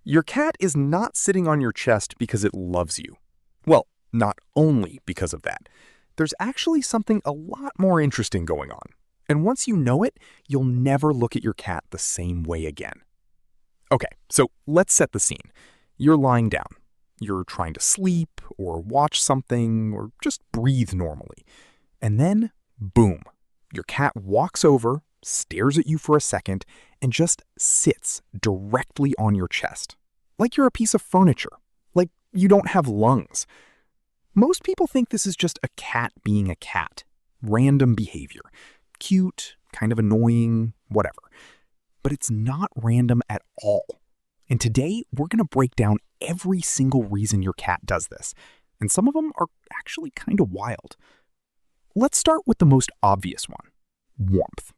Your cat is not sitting on your chest because it loves you. Well, not only because of that. There's actually something a lot more interesting going on. And once you know it, you'll never look at your cat the same way again. Okay, so let's set the scene. You're lying down. You're trying to sleep or watch something or just breathe normally. And then, boom, your cat walks over, stares at you for a second, and just sits directly on your chest. Like you're a piece of furniture. Like you don't have lungs. Most people think this is just a cat being a cat. Random behavior. Cute, kind of annoying, whatever. But it's not random at all. And today, we're going to break down every single reason your cat does this. And some of them are actually kind of wild. Let's start with the most obvious one, warmth.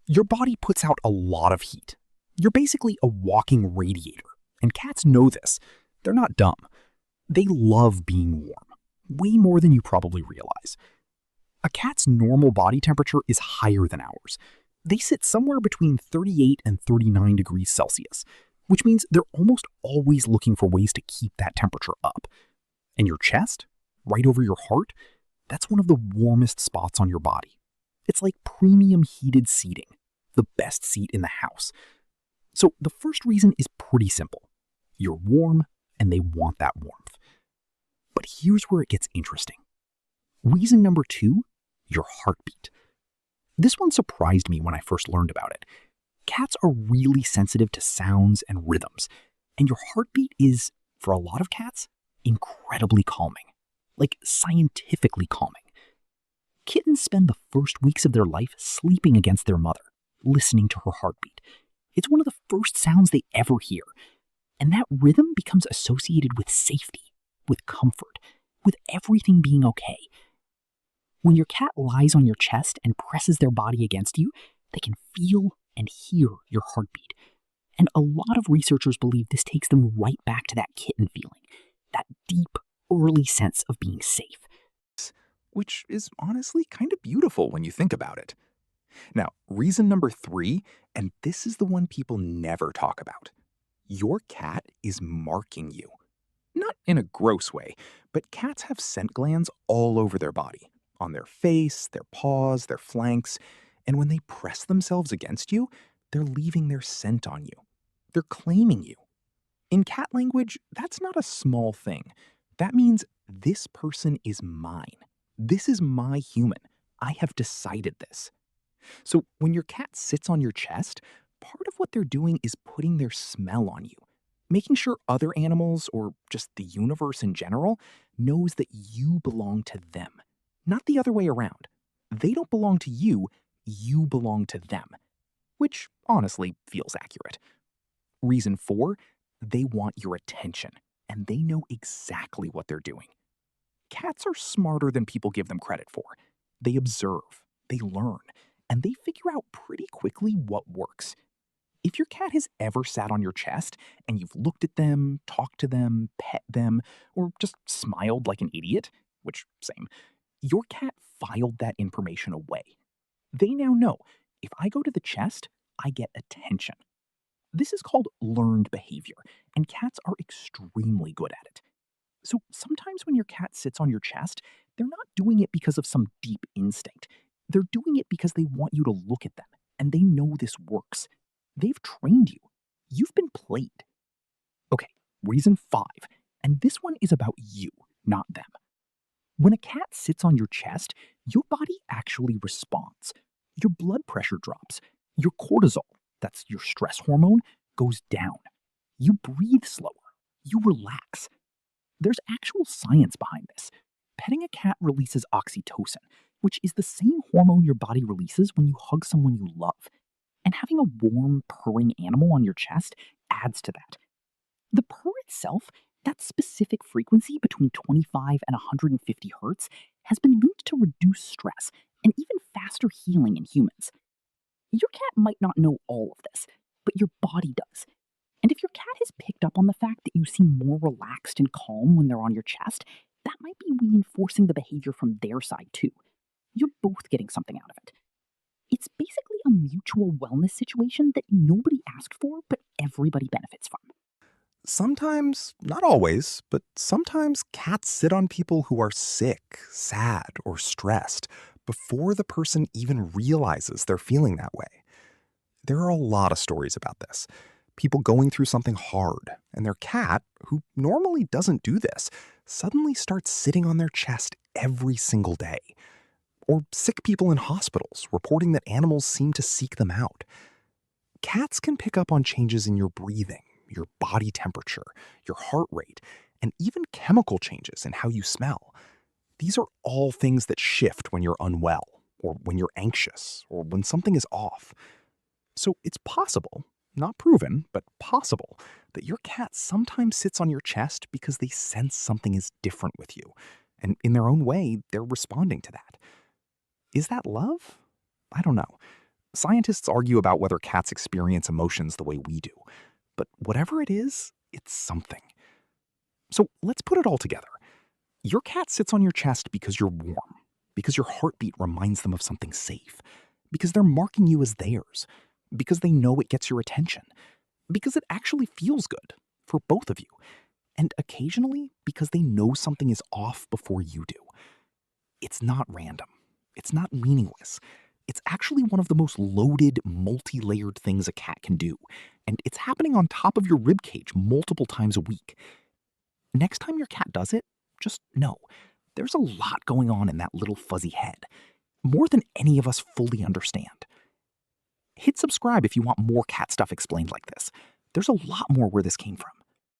Your body puts out a lot of heat. You're basically a walking radiator, and cats know this. They're not dumb. They love being warm, way more than you probably realize. A cat's normal body temperature is higher than ours. They sit somewhere between 38 and 39 degrees Celsius, which means they're almost always looking for ways to keep that temperature up. And your chest, right over your heart, that's one of the warmest spots on your body. It's like premium heated seating, the best seat in the house. So the first reason is pretty simple. You're warm, and they want that warmth. But here's where it gets interesting. Reason number 2, your heartbeat. This one surprised me when I first learned about it. Cats are really sensitive to sounds and rhythms, and your heartbeat is, for a lot of cats, incredibly calming. Like scientifically calming. Kittens spend the first weeks of their life sleeping against their mother, listening to her heartbeat. It's one of the first sounds they ever hear. And that rhythm becomes associated with safety, with comfort, with everything being okay. When your cat lies on your chest and presses their body against you, they can feel and hear your heartbeat. And a lot of researchers believe this takes them right back to that kitten feeling, that deep, early sense of being safe. Which is honestly kind of beautiful when you think about it. Now, reason number 3, and this is the one people never talk about. Your cat is marking you. Not in a gross way, but cats have scent glands all over their body, on their face, their paws, their flanks, and when they press themselves against you, they're leaving their scent on you. They're claiming you. In cat language, that's not a small thing. That means this person is mine. This is my human. I have decided this. So when your cat sits on your chest, part of what they're doing is putting their smell on you, making sure other animals, or just the universe in general, knows that you belong to them, not the other way around. They don't belong to you, you belong to them, which honestly feels accurate. Reason 4, they want your attention, and they know exactly what they're doing. Cats are smarter than people give them credit for. They observe, they learn, and they figure out pretty quickly what works. If your cat has ever sat on your chest and you've looked at them, talked to them, pet them, or just smiled like an idiot, which, same, your cat filed that information away. They now know if I go to the chest, I get attention. This is called learned behavior, and cats are extremely good at it. So sometimes when your cat sits on your chest, they're not doing it because of some deep instinct. They're doing it because they want you to look at them, and they know this works. They've trained you. You've been played. Okay, reason 5, and this one is about you, not them. When a cat sits on your chest, your body actually responds. Your blood pressure drops. Your cortisol, that's your stress hormone, goes down. You breathe slower. You relax. There's actual science behind this. Petting a cat releases oxytocin, which is the same hormone your body releases when you hug someone you love. And having a warm, purring animal on your chest adds to that. The purr itself, that specific frequency between 25 and 150 hertz, has been linked to reduced stress and even faster healing in humans. Your cat might not know all of this, but your body does. And if your cat has picked up on the fact that you seem more relaxed and calm when they're on your chest, that might be reinforcing the behavior from their side too. You're both getting something out of it. It's basically a mutual wellness situation that nobody asked for, but everybody benefits from. Sometimes, not always, but sometimes cats sit on people who are sick, sad, or stressed before the person even realizes they're feeling that way. There are a lot of stories about this. People going through something hard, and their cat, who normally doesn't do this, suddenly starts sitting on their chest every single day. Or sick people in hospitals reporting that animals seem to seek them out. Cats can pick up on changes in your breathing, your body temperature, your heart rate, and even chemical changes in how you smell. These are all things that shift when you're unwell, or when you're anxious, or when something is off. So it's possible, not proven, but possible, that your cat sometimes sits on your chest because they sense something is different with you. And in their own way, they're responding to that. Is that love? I don't know. Scientists argue about whether cats experience emotions the way we do. But whatever it is, it's something. So let's put it all together. Your cat sits on your chest because you're warm, because your heartbeat reminds them of something safe, because they're marking you as theirs, because they know it gets your attention, because it actually feels good for both of you, and occasionally because they know something is off before you do. It's not random. It's not meaningless. It's actually one of the most loaded, multi-layered things a cat can do, and it's happening on top of your ribcage multiple times a week. Next time your cat does it, just know there's a lot going on in that little fuzzy head, more than any of us fully understand. Hit subscribe if you want more cat stuff explained like this. There's a lot more where this came from.